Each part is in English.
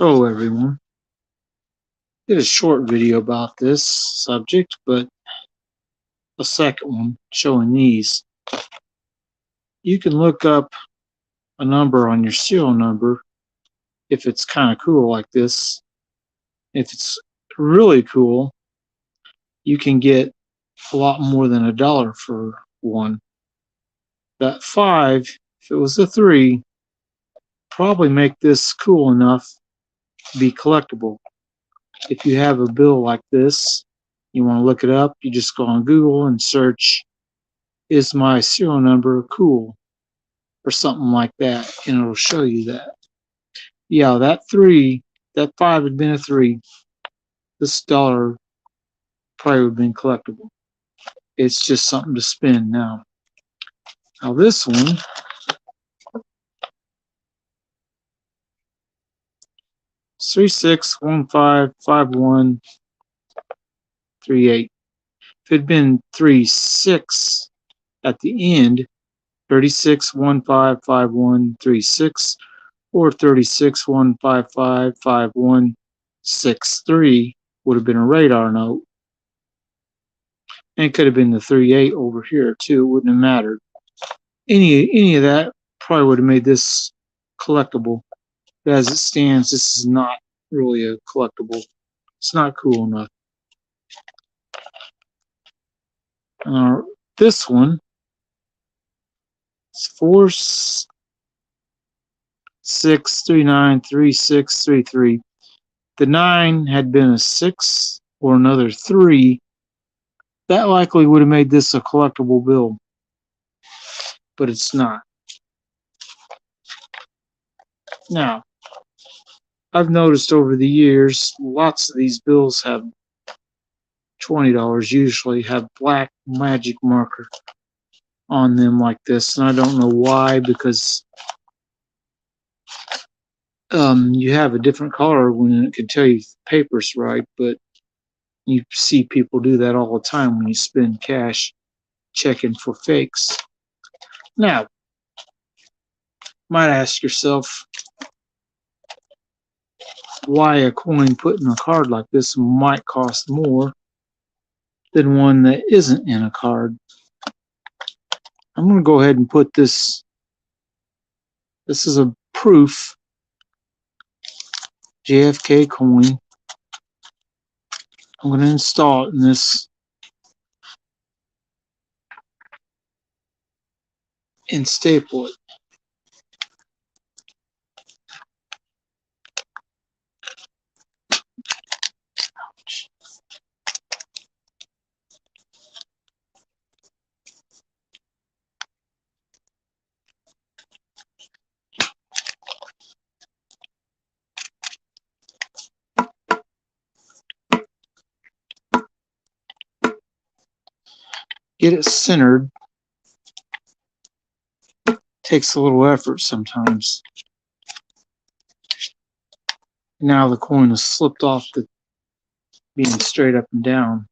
Hello everyone. Did a short video about this subject, but a second one showing these. You can look up a number on your serial number if it's kind of cool like this. If it's really cool, you can get a lot more than $1 for one. That 5, if it was a 3, probably make this cool enough to be collectible. If you have a bill like this, you want to look it up, you just go on Google and search, is my serial number cool? Or something like that, and it'll show you that. Yeah, that 5 had been a 3. This dollar probably would have been collectible. It's just something to spend now. Now this one, 36155138. If it had been 36 at the end, 36155136 or 36155163 would have been a radar note. And it could have been the 38 over here too. It wouldn't have mattered. Any of that probably would have made this collectible. But as it stands, this is not really a collectible. It's not cool enough. This one is 46393633. The 9 had been a 6 or another 3. That likely would have made this a collectible bill, but it's not. Now, I've noticed over the years, lots of these bills have $20 usually have black magic marker on them like this, and I don't know why, because you have a different color when it can tell you the paper's right, but you see people do that all the time when you spend cash checking for fakes. Now, might ask yourself why a coin put in a card like this might cost more than one that isn't in a card. I'm going to go ahead and put this. This is a proof JFK coin. I'm going to install it in this and staple it. Get it centered. Takes a little effort sometimes. Now the coin has slipped off the being straight up and down.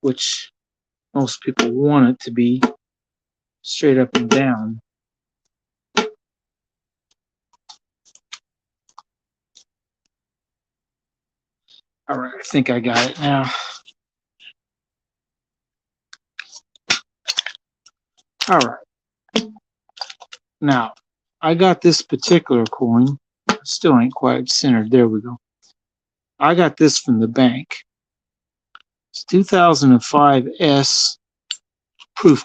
Which most people want it to be straight up and down. All right, I think I got it now. All right. Now, I got this particular coin. Still ain't quite centered. There we go. I got this from the bank. It's 2005 S proof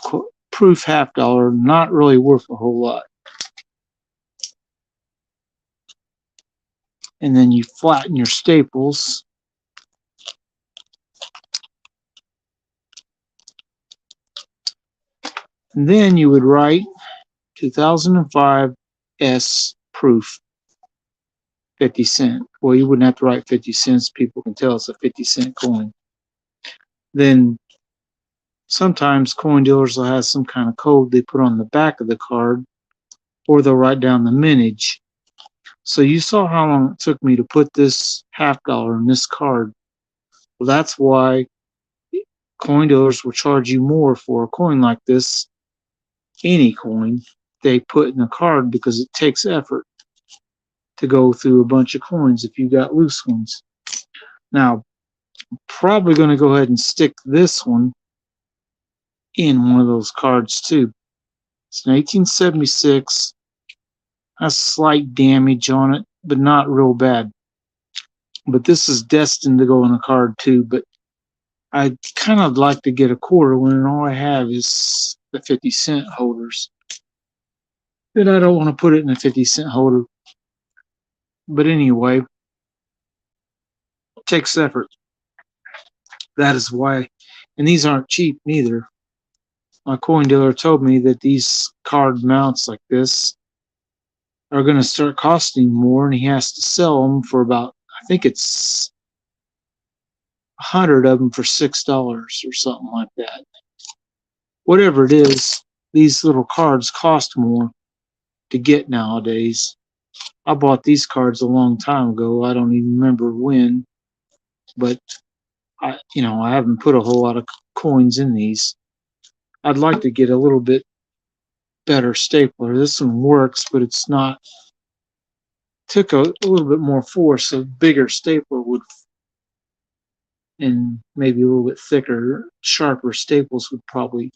half dollar. Not really worth a whole lot. And then you flatten your staples. And then you would write 2005 S proof 50 cent. Well, you wouldn't have to write 50 cents. People can tell it's a 50-cent coin. Then sometimes coin dealers will have some kind of code they put on the back of the card, or they'll write down the mintage. So you saw how long it took me to put this half dollar in this card. Well, that's why coin dealers will charge you more for a coin like this any coin they put in a card because it takes effort to go through a bunch of coins if you got loose ones. Now, I'm probably going to go ahead and stick this one in one of those cards too. It's an 1876. Has slight damage on it, but not real bad. But this is destined to go in a card too. But I'd kind of like to get a quarter when all I have is the 50-cent holders. But I don't want to put it in a 50-cent holder. But anyway, it takes effort. That is why. And these aren't cheap neither. My coin dealer told me that these card mounts like this are going to start costing more, and he has to sell them for about, I think it's 100 of them for $6 or something like that. Whatever it is, these little cards cost more to get nowadays. I bought these cards a long time ago. I don't even remember when, but I haven't put a whole lot of coins in these. I'd like to get a little bit better stapler. This one works, but it's not. Took a little bit more force. A bigger stapler would, and maybe a little bit thicker, sharper staples would probably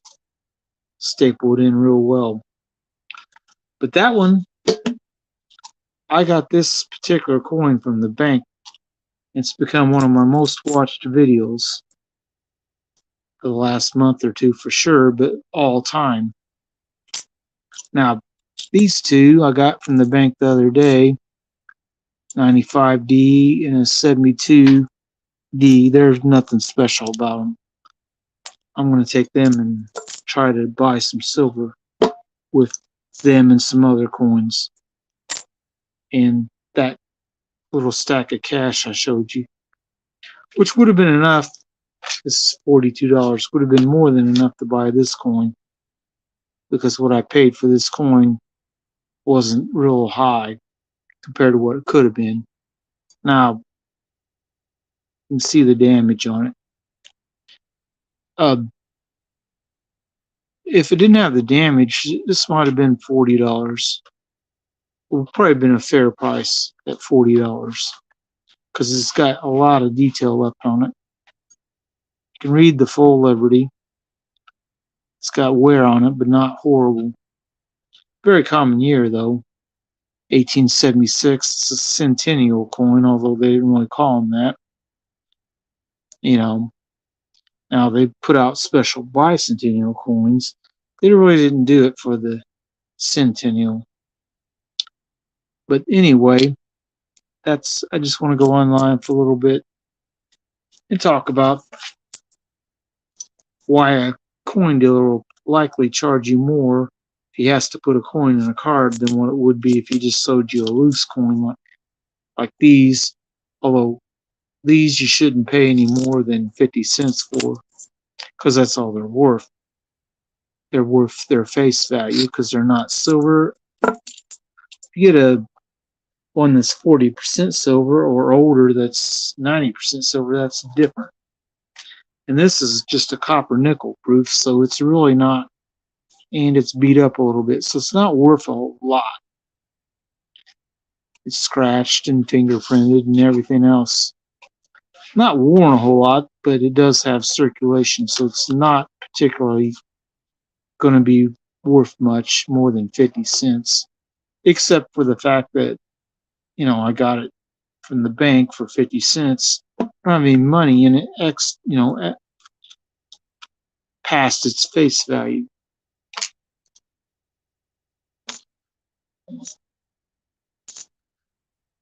staple it in real well. But that one, I got this particular coin from the bank. It's become one of my most watched videos for the last month or two for sure, but all time. Now, these two I got from the bank the other day, 95D and a 72D. There's nothing special about them. I'm going to take them and try to buy some silver with them and some other coins. And that little stack of cash I showed you, which would have been enough. This is $42. Would have been more than enough to buy this coin, because what I paid for this coin wasn't real high compared to what it could have been. Now, you can see the damage on it. If it didn't have the damage, this might have been $40. It would probably have been a fair price at $40 because it's got a lot of detail left on it. You can read the full Liberty. It's got wear on it, but not horrible. Very common year, though. 1876. It's a centennial coin, although they didn't really call them that. Now they put out special bicentennial coins. They really didn't do it for the centennial. But anyway, I just want to go online for a little bit and talk about why a coin dealer will likely charge you more if he has to put a coin in a card than what it would be if he just sold you a loose coin like these. Although these you shouldn't pay any more than 50 cents for, because that's all they're worth. They're worth their face value because they're not silver. If you get one that's 40% silver or older that's 90% silver, that's different. And this is just a copper nickel proof, so it's really not, and it's beat up a little bit, so it's not worth a lot. It's scratched and fingerprinted and everything else. Not worn a whole lot, but it does have circulation, so it's not particularly going to be worth much more than 50 cents, except for the fact that, I got it from the bank for 50 cents. I don't have any money in it, past its face value.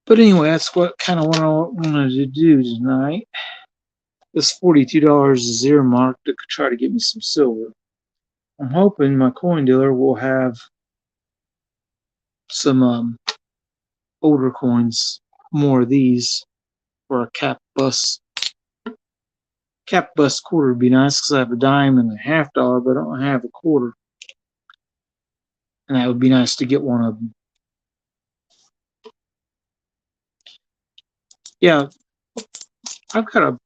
But anyway, that's what I wanted to do tonight. This $42 is earmarked to try to get me some silver. I'm hoping my coin dealer will have some older coins, more of these, for a cap bust. Cap bust quarter would be nice because I have a dime and a $half, but I don't have a quarter. And that would be nice to get one of them. Yeah, I've got a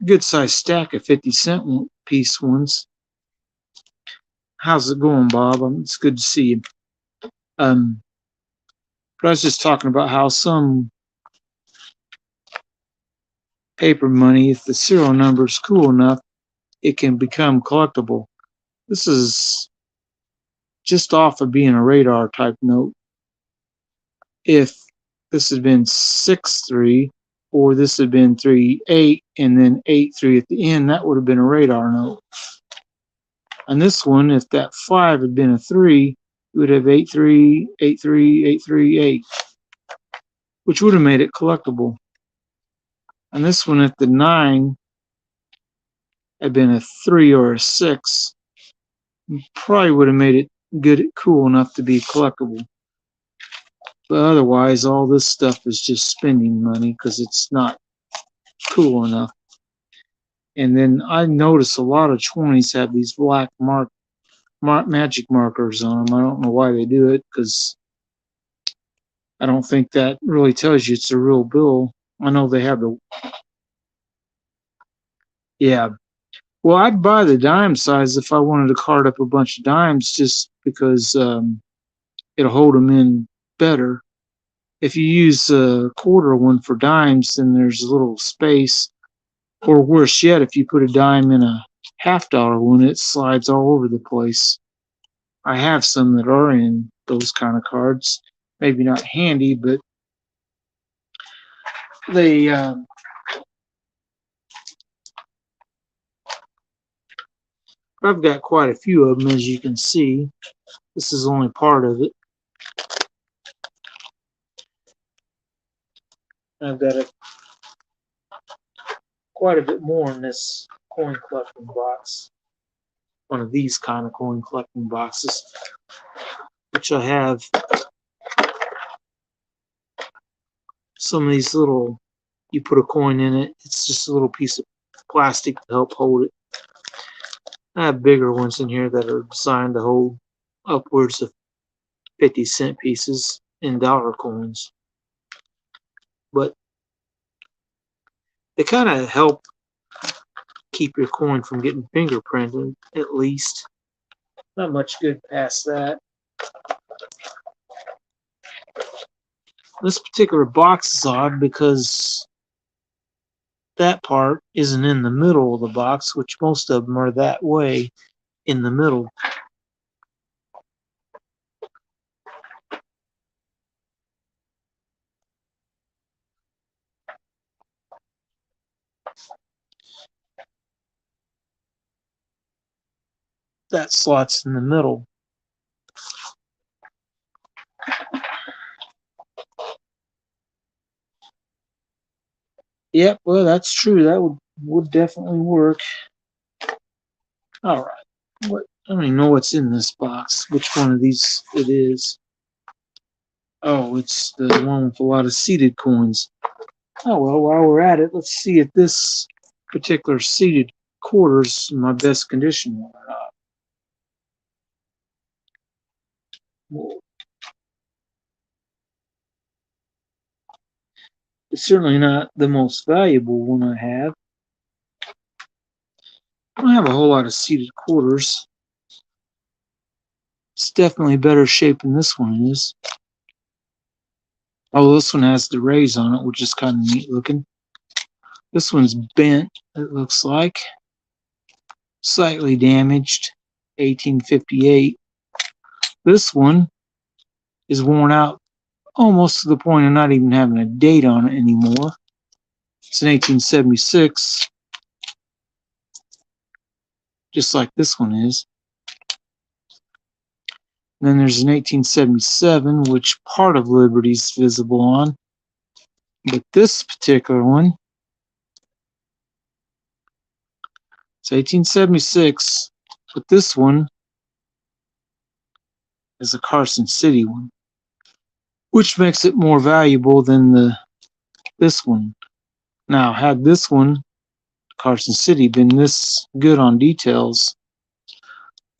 good sized stack of 50-cent piece ones. How's it going, Bob? It's good to see you. But I was just talking about how some paper money, if the serial number is cool enough, it can become collectible. This is just off of being a radar type note. If this had been 6-3, or this had been 3-8, and then 8-3 at the end, that would have been a radar note. And this one, if that 5 had been a 3, it would have 8-3, 8-3, 8-3, 8, which would have made it collectible. And this one, if the 9 had been a 3 or a 6, probably would have made it good, cool enough to be collectible. But otherwise, all this stuff is just spending money because it's not cool enough. And then I notice a lot of 20s have these black magic markers on them. I don't know why they do it, because I don't think that really tells you it's a real bill. I know they have the... Yeah. Well, I'd buy the dime size if I wanted to card up a bunch of dimes, just because it'll hold them in better. If you use a quarter one for dimes, then there's a little space. Or worse yet, if you put a dime in a $50 one, it slides all over the place. I have some that are in those kind of cards. Maybe not handy, but they I've got quite a few of them, as you can see. This is only part of it. I've got quite a bit more in this coin collecting box. One of these kind of coin collecting boxes, which I have some of these little, you put a coin in it, it's just a little piece of plastic to help hold it. I have bigger ones in here that are designed to hold upwards of 50-cent pieces and dollar coins. But they kind of help keep your coin from getting fingerprinted, at least. Not much good past that. This particular box is odd because that part isn't in the middle of the box, which most of them are that way in the middle. That slot's in the middle. Yep, well, that's true. That would definitely work. All right. I don't even know what's in this box. Which one of these it is? Oh, it's the one with a lot of seeded coins. Oh, well, while we're at it, let's see if this particular seeded quarter's in my best condition or not. Whoa. It's certainly not the most valuable one I have. I don't have a whole lot of seeded quarters. It's definitely better shape than this one is. Oh, this one has the rays on it, which is kind of neat looking. This one's bent, it looks like. Slightly damaged, 1858. This one is worn out almost to the point of not even having a date on it anymore. It's an 1876, just like this one is. And then there's an 1877, which part of Liberty's visible on. But this particular one, it's 1876, but this one is a Carson City one, which makes it more valuable than this one. Now, had this one, Carson City, been this good on details,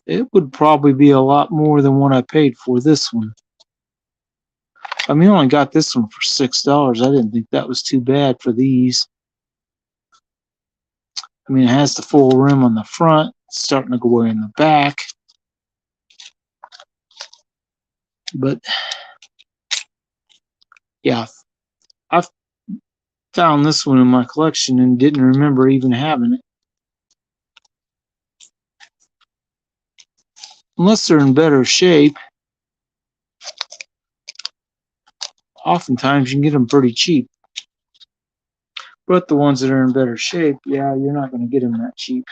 it would probably be a lot more than what I paid for this one. I mean, I only got this one for $6. I didn't think that was too bad for these. I mean, it has the full rim on the front, it's starting to go away in the back. But yeah, I found this one in my collection and didn't remember even having it. Unless they're in better shape, oftentimes you can get them pretty cheap. But the ones that are in better shape, yeah, you're not going to get them that cheap.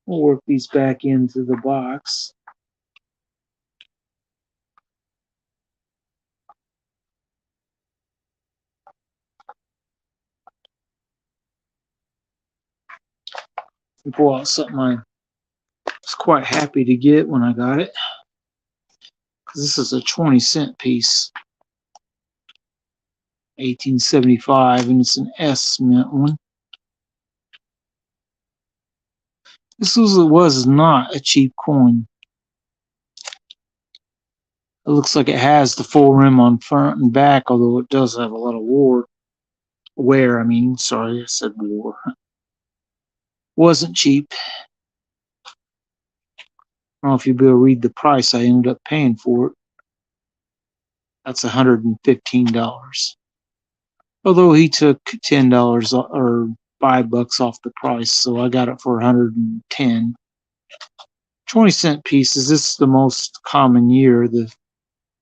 We'll work these back into the box. And pull out something I was quite happy to get when I got it. Because this is a 20-cent piece. 1875, and it's an S mint one. This was not a cheap coin. It looks like it has the full rim on front and back, although it does have a lot of wear. Sorry, I said war. Wasn't cheap. I don't know if you'll be able to read the price I ended up paying for it. That's $115. Although he took $10 or $5 off the price, so I got it for 110. 20-cent pieces. This is the most common year, the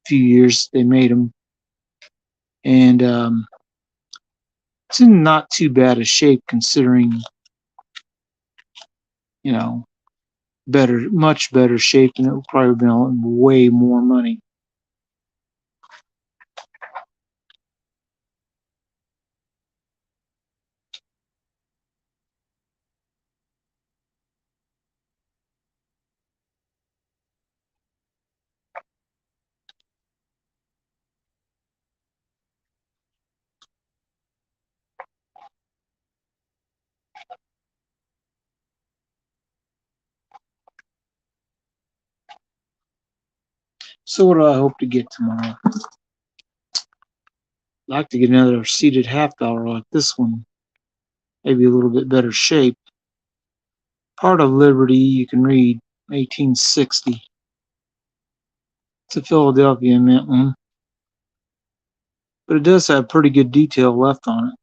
few years they made them. And it's in not too bad a shape considering, much better shape, and it would probably have been way more money. So what do I hope to get tomorrow? I'd like to get another seated $50 like this one. Maybe a little bit better shape. Part of Liberty, you can read 1860. It's a Philadelphia mint one. But it does have pretty good detail left on it.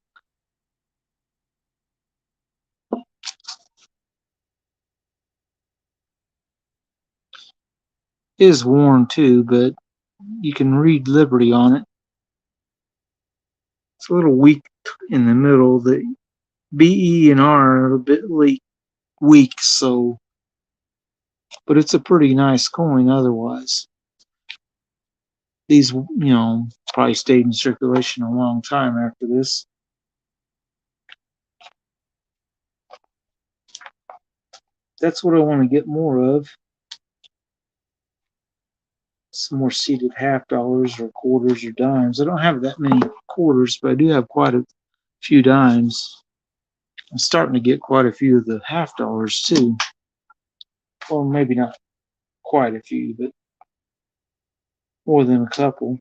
It is worn too, but you can read Liberty on it. It's a little weak in the middle. The B, E, and R are a bit weak, so, but it's a pretty nice coin otherwise. These, probably stayed in circulation a long time after this. That's what I want to get more of. Some more seated $50 or quarters or dimes. I don't have that many quarters, but I do have quite a few dimes. I'm starting to get quite a few of the $50 too. Or maybe not quite a few, but more than a couple.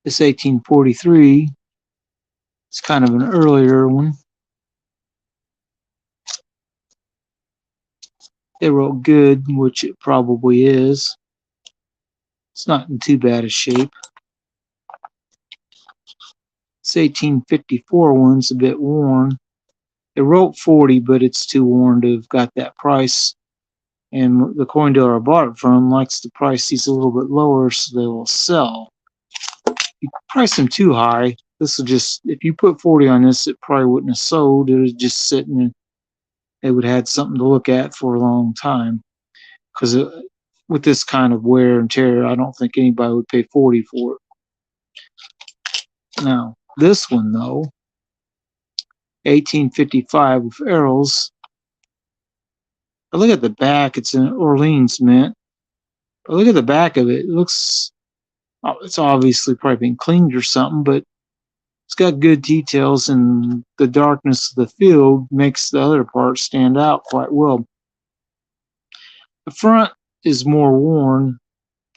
This 1843, it's kind of an earlier one. They wrote good, which it probably is. It's not in too bad a shape. This 1854 one's a bit worn. It wrote 40, but it's too worn to have got that price. And the coin dealer I bought it from likes to price these a little bit lower so they will sell. You price them too high, this will just, if you put 40 on this, it probably wouldn't have sold. It was just sitting and they would have had something to look at for a long time. Because with this kind of wear and tear, I don't think anybody would pay 40 for it. Now, this one though, 1855 with arrows. I look at the back, it's an Orleans mint. But look at the back of it. It looks, it's obviously probably been cleaned or something, but it's got good details, and the darkness of the field makes the other part stand out quite well. The front is more worn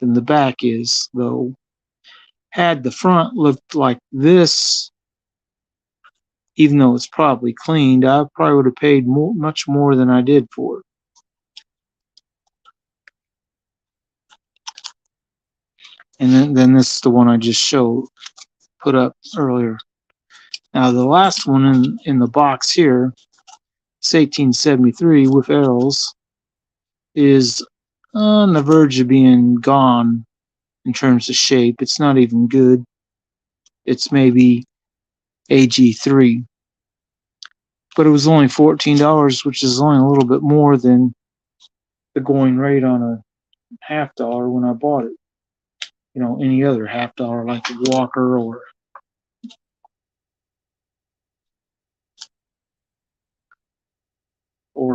than the back is, though. Had the front looked like this, even though it's probably cleaned, I probably would have paid much more than I did for it. And then this is the one I just put up earlier. Now the last one in the box here, it's 1873 with arrows, is on the verge of being gone in terms of shape. It's not even good. It's maybe AG3. But it was only $14, which is only a little bit more than the going rate on a $50 when I bought it. You know, any other $50 like a Walker or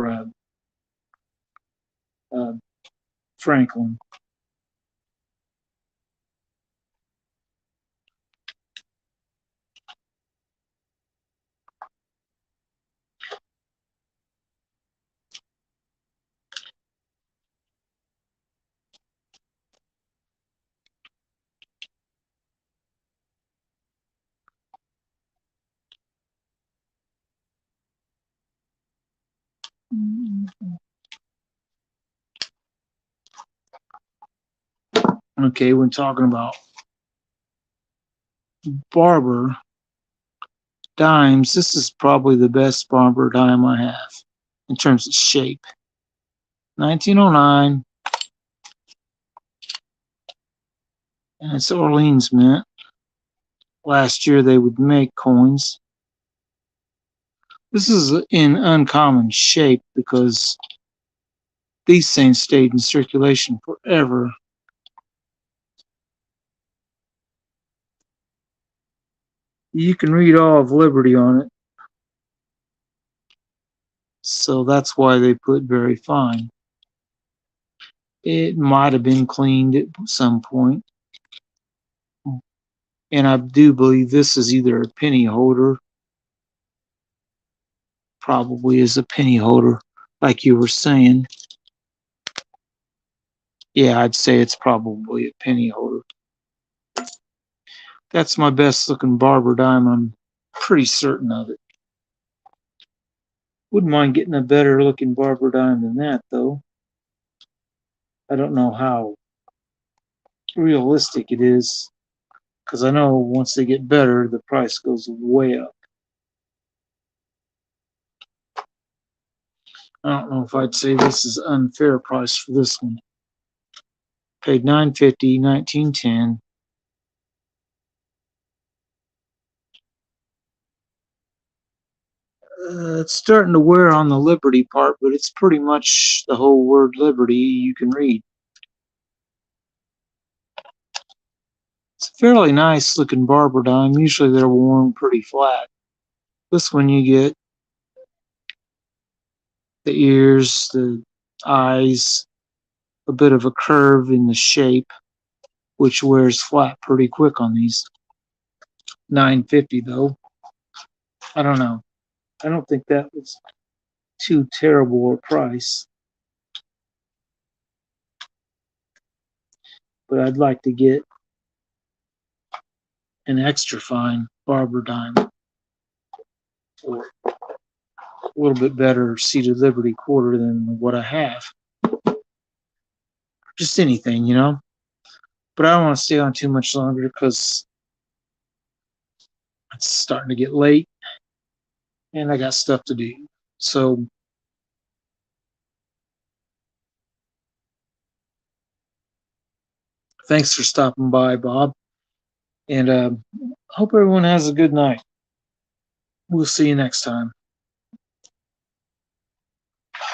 a Franklin. Okay, when talking about Barber dimes, this is probably the best Barber dime I have in terms of shape. 1909, and it's Orleans Mint. Last year they would make coins. This is in uncommon shape because these things stayed in circulation forever. You can read all of Liberty on it. So that's why they put very fine. It might have been cleaned at some point. And I do believe this is either a penny holder, probably is a penny holder, like you were saying. Yeah, I'd say it's probably a penny holder. That's my best looking Barber dime. I'm pretty certain of it. Wouldn't mind getting a better looking Barber dime than that, though. I don't know how realistic it is, because I know once they get better, the price goes way up. I don't know if I'd say this is unfair price for this one. Paid $9.50, 1910. It's starting to wear on the Liberty part, but it's pretty much the whole word Liberty you can read. It's a fairly nice looking Barber dime. Usually they're worn pretty flat. This one you get the ears, the eyes, a bit of a curve in the shape, which wears flat pretty quick on these. $9.50 though. I don't know. I don't think that was too terrible a price. But I'd like to get an extra fine Barber dime or a little bit better seated Liberty quarter than what I have. Just anything, you know. But I don't want to stay on too much longer because it's starting to get late and I got stuff to do. So thanks for stopping by, Bob. And hope everyone has a good night. We'll see you next time.